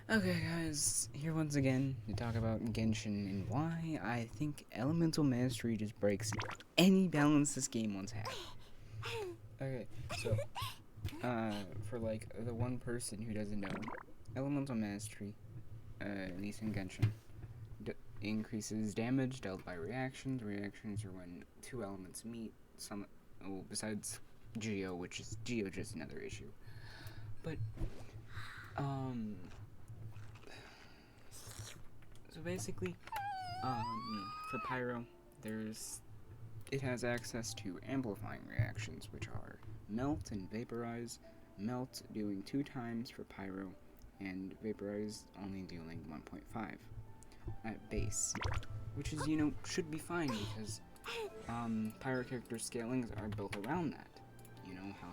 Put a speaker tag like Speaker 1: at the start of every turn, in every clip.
Speaker 1: Okay, guys, here once again to talk about Genshin and why I think Elemental Mastery just breaks any balance this game once had. Okay, so, for like the one person who doesn't know, Elemental Mastery, at least in Genshin, increases damage dealt by reactions. Reactions are when two elements meet. Besides Geo, which is Geo just another issue. But, um, so basically, for Pyro, it has access to amplifying reactions, which are Melt and Vaporize. Melt doing 2 times for Pyro, and Vaporize only doing 1.5 at base, which is, should be fine because Pyro character scalings are built around that. You know how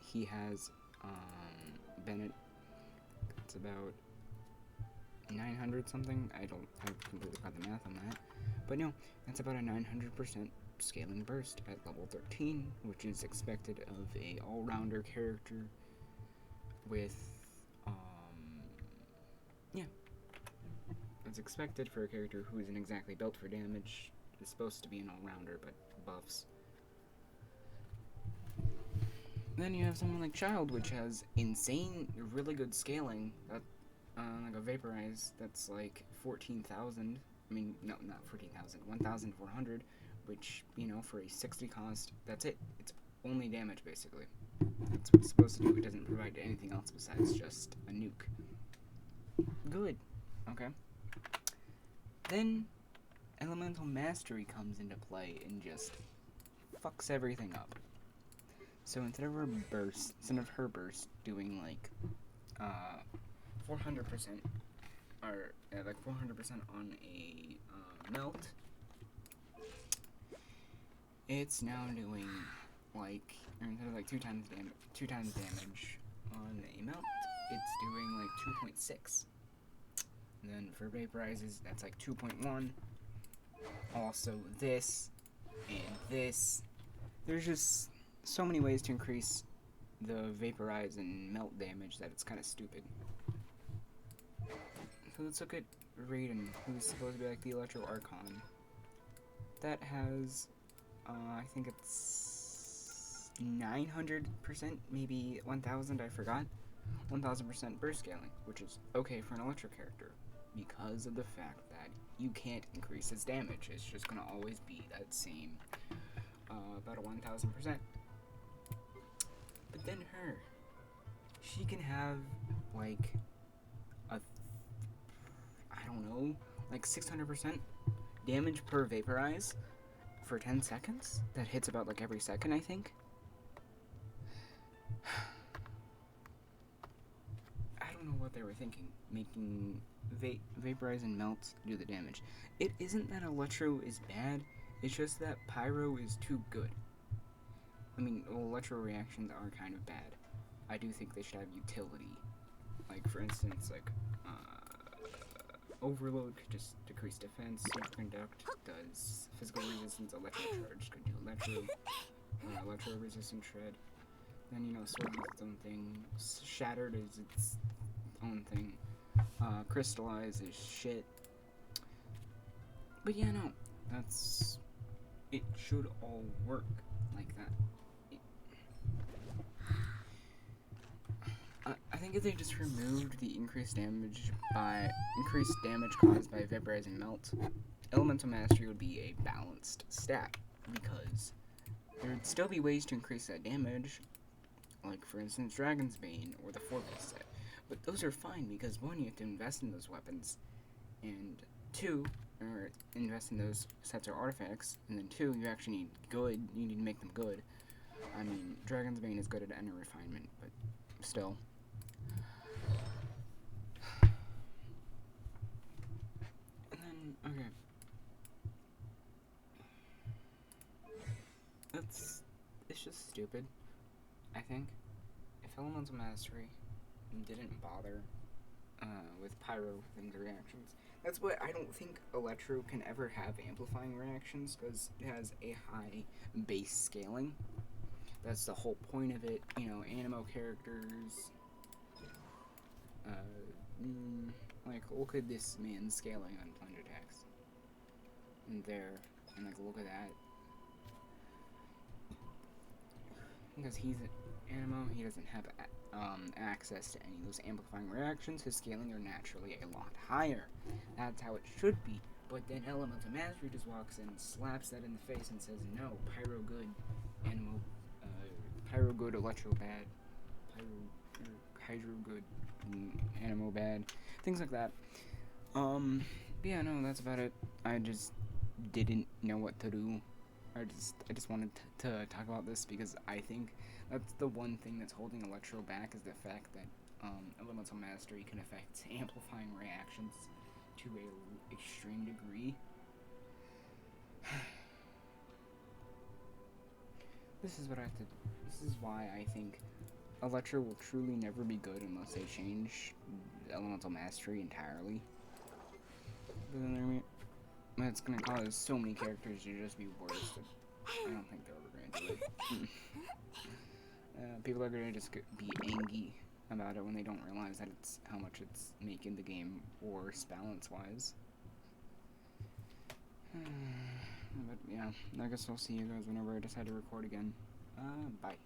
Speaker 1: he has Bennett. It's about 900 something. I completely got the math on that, but no, that's about a 900% scaling burst at level 13, which is expected of a all-rounder character with, yeah, it's expected for a character who isn't exactly built for damage. It's supposed to be an all-rounder, but buffs. Then you have someone like Child, which has insane, really good scaling. Like a Vaporize, that's like 14,000. I mean, no, not 14,000, 1,400, which, for a 60 cost, that's it. It's only damage, basically. That's what it's supposed to do. It doesn't provide anything else besides just a nuke. Good. Okay. Then, Elemental Mastery comes into play and just fucks everything up. So instead of her burst doing like 400%, or like 400% on a melt, it's now doing like, instead of like 2 times damage on a melt, it's doing like 2.6. And then for vaporizes, that's like 2.1. Also this and this. There's just so many ways to increase the vaporize and melt damage that it's kind of stupid. So let's look at Raiden, who's supposed to be like the Electro Archon. That has, I think it's 900%, maybe 1,000, I forgot. 1,000% burst scaling, which is okay for an Electro character, because of the fact that you can't increase its damage. It's just gonna always be that same, about a 1,000%. But then she can have like I don't know, like 600% damage per vaporize for 10 seconds. That hits about like every second, I think. I don't know what they were thinking, making vaporize and melt do the damage. It isn't that Electro is bad, it's just that Pyro is too good. I mean, Electro reactions are kind of bad. I do think they should have utility. Like, for instance, like, Overload could just decrease defense. Superconduct does physical resistance. Electro Charge could do electro resistant shred. Then, Sword is its own thing. Shattered is its own thing. Crystallize is shit. But yeah, no, it should all work like that. I think if they just removed the increased damage caused by Vaporize and Melt, Elemental Mastery would be a balanced stat, because there would still be ways to increase that damage, like for instance Dragon's Bane or the 4-base set. But those are fine because 1, you have to invest in those weapons, and 2, or invest in those sets or artifacts, and then 2, you actually you need to make them good. I mean, Dragon's Bane is good at Ender Refinement, but still. And then, okay. It's just stupid, I think. If Elemental Mastery didn't bother with Pyro and the reactions, that's why I don't think Electro can ever have amplifying reactions, because it has a high base scaling. That's the whole point of it. Animo characters, like, look at this man scaling on plunge attacks. And there, and like, look at that. Because he's an Animo, he doesn't have access to any of those amplifying reactions. His scaling are naturally a lot higher. That's how it should be. But then Elemental Mastery just walks in, slaps that in the face, and says, "No, Pyro good, Animo, Pyro good, Electro bad, Hydro good, Animo bad, things like that." But yeah, no, that's about it. I just didn't know what to do. I just wanted to talk about this because I think that's the one thing that's holding Electro back is the fact that Elemental Mastery can affect amplifying reactions to a extreme degree. This is what I have to. This is why I think Electro will truly never be good unless they change Elemental Mastery entirely. But then it's gonna cause so many characters to just be worse. I don't think they're ever gonna do it. People are gonna just be angry about it when they don't realize that it's how much it's making the game worse balance-wise. But yeah, I guess I'll see you guys whenever I decide to record again. Bye.